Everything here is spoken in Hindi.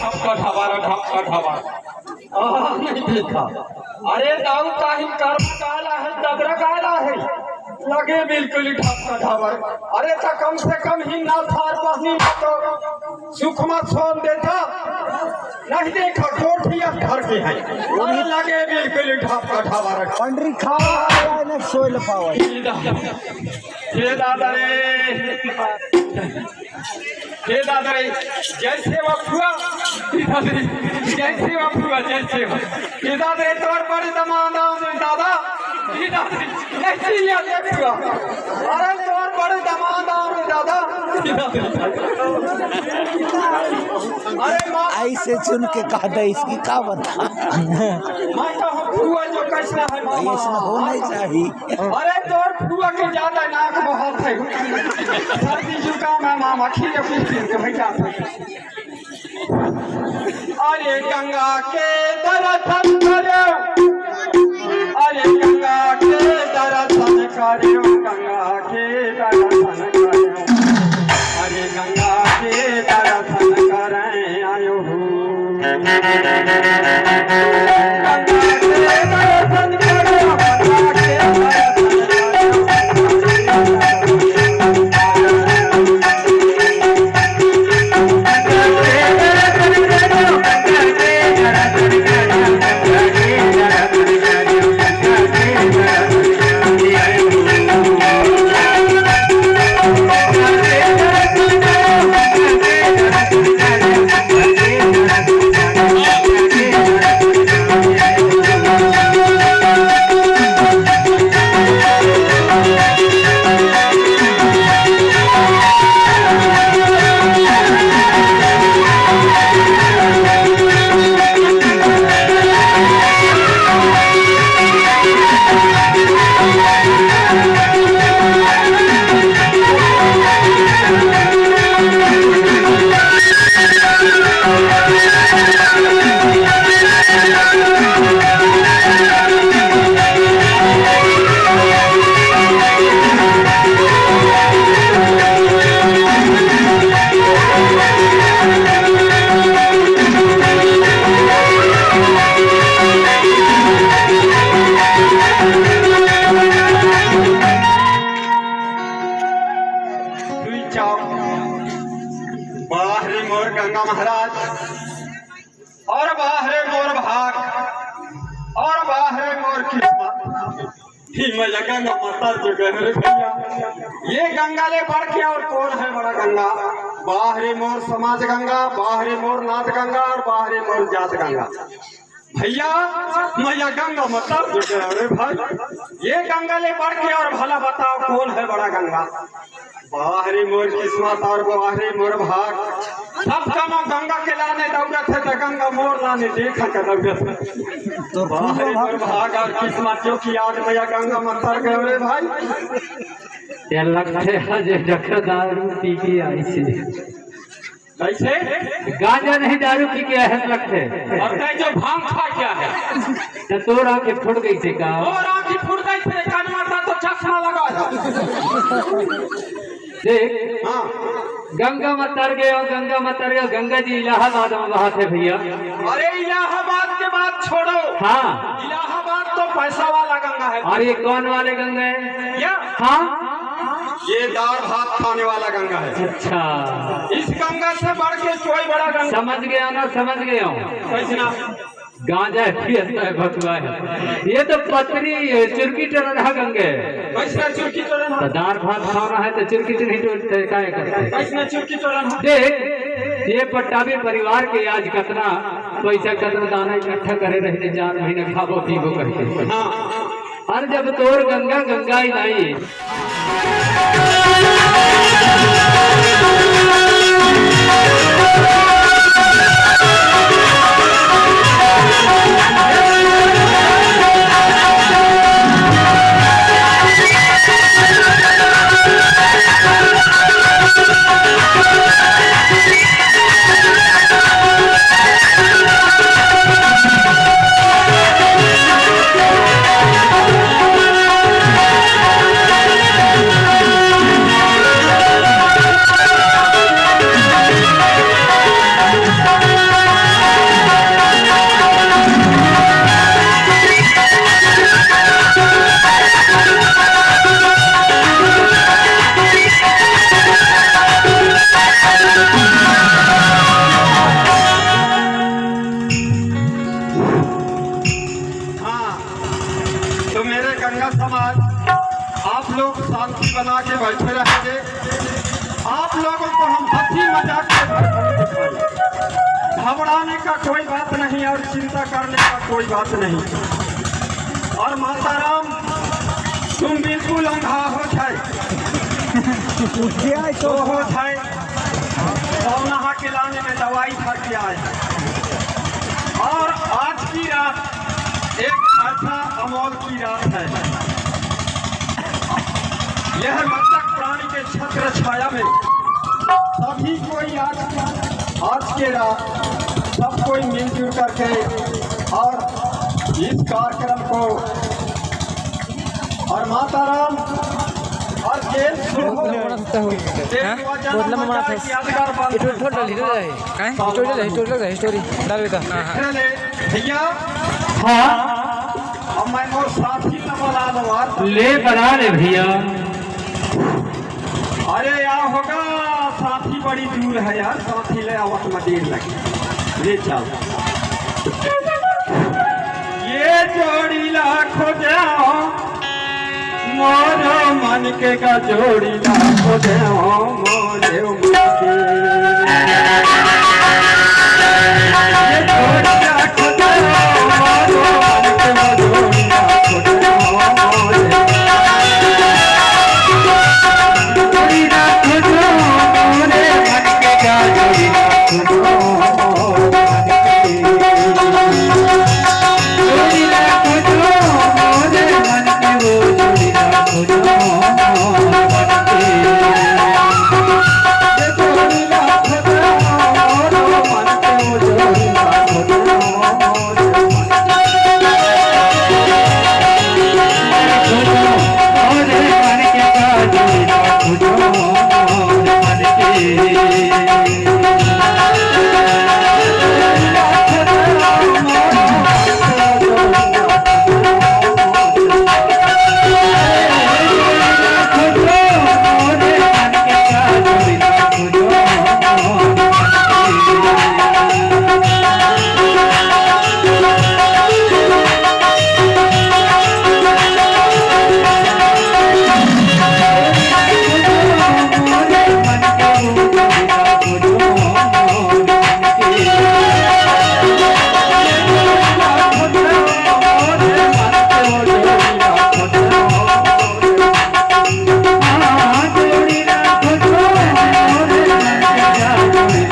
ढपका ढाबा नहीं देखा। अरे दाऊ काही कर्म काला है दबरा काला है लगे बिल्कुल ही ढपका ढाबा। अरे तो कम से कम ही ना थार पहनी तो सुख मत सोन देता नहीं देखा कोठी घर के है और लगे बिल्कुल ही ढपका ढाबा। पंडरी खा न सोल पावा ये दादा रे जैसे वफुआ जैसे ये दादा रे तोर बड़े दमाना दादा अरे तोर बड़े दमाना दादा अरे ऐसे चुन के कहा दे इसकी का बता मैं तो फुआ जो कैसा है ऐसा होना ही चाहिए। अरे तोर फुआ के ज्यादा नाक बहुत है सर्दी जुकाम है मामा खीर के बैठा। अरे गंगा के दर्शन करो अरे गंगा के दर्शन करो गंगा के दर्शन करो अरे गंगा के दर्शन करें आयो हो बाहरे मोर गंगा महाराज और बाहरे मोर भाग और बाहरे मोर किस्मत मैं गंगा माता जो गहरे भैया ये गंगा ले बढ़ के और कौन है बड़ा गंगा। बाहरे मोर समाज गंगा बाहरे मोर नाथ गंगा और बाहरे मोर जात गंगा भैया मैं गंगा माता जो गहरे भाई ये गंगा ले बढ़ के और भला बताओ कौन है बड़ा गंगा। बाहरी मोर किस्मत और बाहरी मोर भाग सब काम गंगा के लाने दौड़त है तो गंगा मोर लाने देखा के दौड़त है तो बाहरी मोर भाग और किस्मत जो की आज भैया गंगा माता गए भाई ये लगते है जो जखा दारू पी के आई से कैसे गांजा नहीं दारू पी के है लगते और कहीं जो भांग खा क्या है तो तोर आंखें फुट गई थी का और आंखें फुट गई थे कान मारता तो चश्मा लगा देख हाँ गंगा मत तर गए और गंगा मत तर गए गंगा जी इलाहाबाद में वहां थे भैया। अरे इलाहाबाद के बात छोड़ो हाँ इलाहाबाद तो पैसा वाला गंगा है। और ये कौन वाले गंगा है क्या हाँ ये दाल भात खाने वाला गंगा है। अच्छा इस गंगा से बढ़ के कोई बड़ा गंगा समझ गया ना समझ गया हूँ कैसे ना गांजा है भतुआ है ये तो पतरी चुरकी टरना गंगे कैसे चुरकी टोरन तो दाल भात खाना है तो चुरकी नहीं टोलते काय करते कैसे चुरकी टोरन देख ये पट्टावी परिवार के आज कितना पैसा कतना दाना इकट्ठा करे रहते 4 महीने खाबो पीबो करके हाँ और जब तोर गंगा गंगा ही नहीं लोग शांति बना के बैठे रहेंगे। आप लोगों को हम हंसी मजाक के भरपूर दिखाएंगे। घबराने का कोई बात नहीं और चिंता करने का कोई बात नहीं। और माता राम तुम बिल्कुल अंधा हो जाए तो हो जाए और नहा के लाने में दवाई भर के आए। और आज की रात एक ऐसा अमोल की रात है। यह मस्तक प्राणी के छत्र छाया में सभी कोई आज के रात सब कोई मिलजुल करके और इस कार्यक्रम को और माता राम और भैया हाँ मैं और साथी ले बना ले भैया। अरे यार होगा साथी बड़ी दूर है यार, साथी ले आवत में देर लगे। ले चल ये जोड़ी लाखो जाओ मोरो मन के का जोड़ी लाखो जाओ मोरे मन के ये जोड़ी